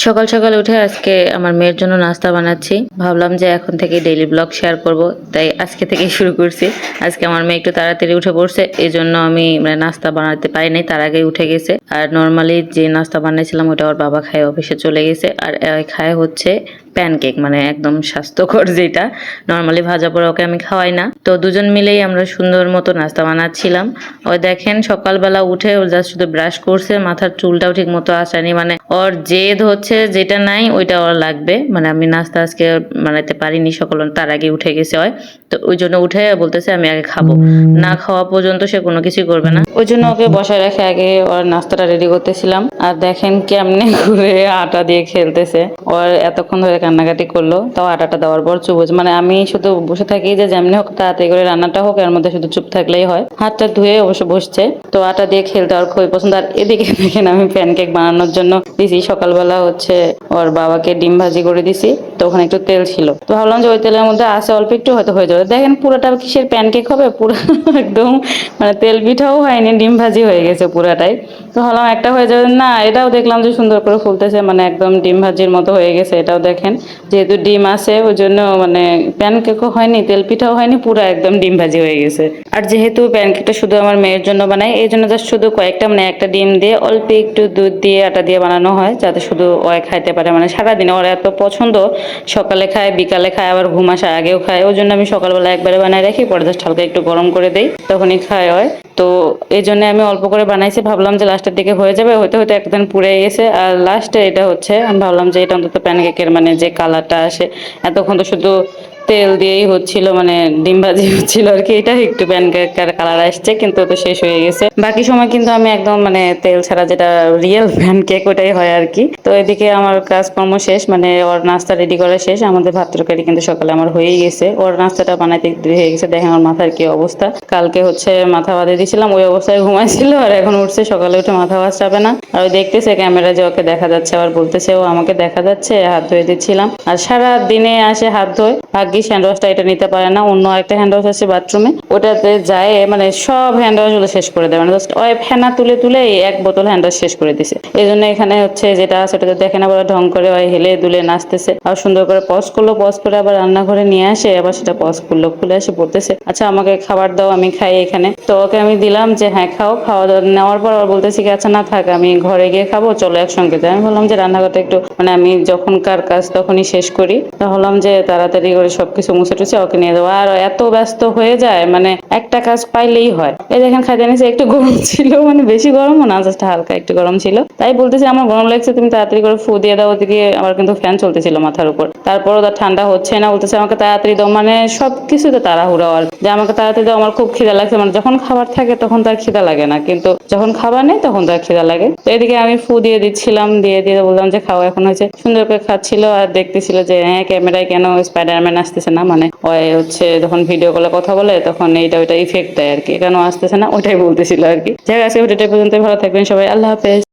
সকাল সকাল উঠে আজকে আমার মেয়ের জন্য নাস্তা বানাচ্ছি। ভাবলাম যে এখন থেকে ডেইলি ব্লগ শেয়ার করব, তাই আজকে থেকেই শুরু করছি। আজকে আমার মেয়ে একটু তাড়াতাড়ি উঠে পড়ছে, এই জন্য আমি নাস্তা বানাতে পারি নাই, তার আগেই উঠে গেছে। আর নর্মালি যে নাস্তা বানাইছিলাম ওটা ওর বাবা খায় অফিসে চলে গেছে। আর খায় হচ্ছে প্যানকেক, মানে একদম স্বাস্থ্যকর যেটা নর্মালি ভাজা পোড়া ওকে আমি খাওয়াই না। তো দুজন মিলেই আমরা সুন্দর মতো নাস্তা বানাচ্ছিলাম। ওই দেখেন সকালবেলা উঠে ও জাস্ট শুধু ব্রাশ করছে, মাথার চুলটাও ঠিক মতো আসেনি, মানে ওর জেদ হচ্ছে যেটা নাই ওইটা ওর লাগবে। মানে আমি নাস্তা আজকে বানাইতে পারিনি, সকাল তার আগে উঠে গেছে হয়, তো ওই জন্য উঠে বলতেছে আমি আগে খাবো, না খাওয়া পর্যন্ত সে কোনো কিছুই করবে না। ওই জন্য ওকে বসায় রেখে আগে ওর নাস্তাটা রেডি করতেছিলাম। আর দেখেন কেমনে ঘুরে আটা দিয়ে খেলতেছে, ওর এতক্ষণ ধরে কান্নাকাটি করলো, তাও আটাটা দেওয়ার পর চুপ হচ্ছে। মানে আমি শুধু বসে থাকি যে যেমনি হোক তাড়াতাড়ি করে রান্নাটা হোক, এর মধ্যে শুধু চুপ থাকলেই হয়। হাতটা ধুয়ে অবশ্য বসছে, তো আটা দিয়ে খেলতে আর খুবই পছন্দ। আর এদিকে দেখেন আমি প্যানকেক বানানোর জন্য দিছি, সকালবেলা হচ্ছে ওর বাবাকে ডিম ভাজি করে দিছি, তো ওখানে একটু তেল ছিল, তো ভাবলাম যে ওই তেলের মধ্যে আছে অল্প একটু হয়তো হয়ে যাবে। দেখেন পুরোটা কিসের প্যানকেক হবে, পুরো একদম মানে তেল পিঠাও হয়নি, ডিম ভাজি হয়ে গেছে পুরাটাই। তো ভাবলাম একটা হয়ে যাবে না, এটাও দেখলাম যে সুন্দর করে ফুলতেছে, মানে একদম ডিম ভাজির মতো হয়ে গেছে। এটাও দেখেন যেহেতু ডিম আছে ওই জন্য মানে প্যানকেকও হয়নি, তেল পিঠাও হয়নি, পুরো একদম ডিম ভাজি হয়ে গেছে। আর যেহেতু প্যানকেকটা শুধু আমার মেয়ের জন্য বানাই, এই জন্য জাস্ট শুধু কয়েকটা মানে একটা ডিম দিয়ে অল্প একটু দুধ দিয়ে আটা দিয়ে বানানো হয়, যাতে শুধু ওই খাইতে পারে। মানে সারাদিনে ওর এত পছন্দ, সকালে খায়, বিকালে খায়, আবার ঘুম আসার আগেও খায়। ওই জন্য আমি সকালবেলা একবারে বানাই রাখি, পরে জাস্ট হালকা একটু গরম করে দেই, তখনই খায় হয়। তো এই জন্য আমি অল্প করে বানাইছি, ভাবলাম যে লাস্টের দিকে হয়ে যাবে, হতে হতে একদিন পুড়ে গেছে। আর লাস্টে এটা হচ্ছে আমি ভাবলাম যে এটা অন্তত প্যানকেকের মানে যে কালারটা আসে, এতক্ষণ তো শুধু তেল দিয়েই হচ্ছিল, মানে ডিম ভাজি হচ্ছিল আর কি, এটা একটু প্যানকেকের কালার আসছে, কিন্তু তো শেষ হয়ে গেছে। বাকি সময় কিন্তু আমি একদম মানে তেল ছাড়া যেটা রিয়েল প্যানকেক ওটাই হয় আর কি। তো এদিকে আমার কাজকর্ম শেষ, মানে ওর নাস্তা রেডি করা শেষ। আমাদের ভাত তরকারি কিন্তু সকালে আমার হয়েই গেছে, ওর নাস্তাটা বানাইতে দেরি হয়ে গেছে। দেখেন ওর মাথার কি অবস্থা, কালকে হচ্ছে মাথা বাঁধে দিয়েছিলাম, ওই অবস্থায় ঘুমাইছিল, আর এখন উঠছে, সকালে উঠে মাথা বাঁচাবে না। আর ওই দেখতেছে ক্যামেরা যে ওকে দেখা যাচ্ছে, আবার বলতেছে ও আমাকে দেখা যাচ্ছে, হাত ধুয়ে দিচ্ছিলাম। আর সারা দিনে আসে হাত ধোয়, ভাগ্যিস হ্যান্ড ওয়াশটা এটা নিতে পারে না, অন্য একটা হ্যান্ড ওয়াশ আছে বাথরুমে, ওটাতে যায় মানে সব হ্যান্ড ওয়াশ গুলো শেষ করে দেয়, মানে জাস্ট ওই ফেনা তুলে তুলে এক বোতল হ্যান্ড ওয়াশ শেষ করে দিছে। এই জন্য এখানে হচ্ছে যেটা আছে ওটাতে দেখে না বলে ঢং করে ওই হেলে দুলে নাচতেছে। আর সুন্দর করে পজ করলো, পজ করে আবার রান্নাঘরে নিয়ে আসে, আবার সেটা পজ করলো, খুলে এসে পড়তেছে আচ্ছা আমাকে খাবার দাও আমি খাই এখানে। তো ওকে আমি দিলাম যে হ্যাঁ খাও, খাওয়া দাওয়া নেওয়ার পর আবার বলতেছি কি আচ্ছা না থাক, আমি ঘরে গিয়ে খাবো, চলো একসঙ্গে যাই। আমি বললাম যে রান্নাঘরটা একটু মানে আমি যখনকার কাজ তখনই শেষ করি, তো হলাম যে তাড়াতাড়ি করে সবকিছু মুছে টুছে ওকে নিয়ে দেবো। আর এত ব্যস্ত হয়ে যায়, মানে একটা কাজ পাইলেই হয়। এই দেখেন খাইতে নিয়েছে, একটু গরম ছিল, মানে বেশি গরমও না, জাস্ট হালকা একটু গরম ছিল, তাই বলতেছি আমার গরম লাগছে, তুমি তাড়াতাড়ি করে ফু দিয়ে দাও। ওদিকে আমার কিন্তু ফ্যান চলতেছিল মাথার উপর, তারপরও তার ঠান্ডা হচ্ছে না, বলতেছে আমাকে তাড়াতাড়ি দাও, মানে সবকিছুতে তাড়াহুড়ো আর যে আমাকে তাড়াতাড়ি দাও, আমার খুব খিদা লাগছে। মানে যখন খাবার থাকে তখন তার খিদা লাগে না, কিন্তু যখন খাবার নেই তখন তার খিদা লাগে। তো এদিকে আমি ফু দিয়ে দিচ্ছিলাম, দিয়ে দিয়ে বললাম যে খাও এখন হয়েছে। সুন্দর করে খাচ্ছিল আর দেখতেছিল যে হ্যাঁ ক্যামেরায় কেন স্পাইডারম্যান আসতেছে না, মানে ওই হচ্ছে যখন ভিডিও কলে কথা বলে তখন এইটা ওইটা ইফেক্ট দেয় আর কি, কেন আসতেছে না ওটাই বলতেছিল আর কি। যাই হোক আজকে ভিডিওটা পর্যন্ত, ভালো থাকবেন সবাই, আল্লাহ হাফেজ।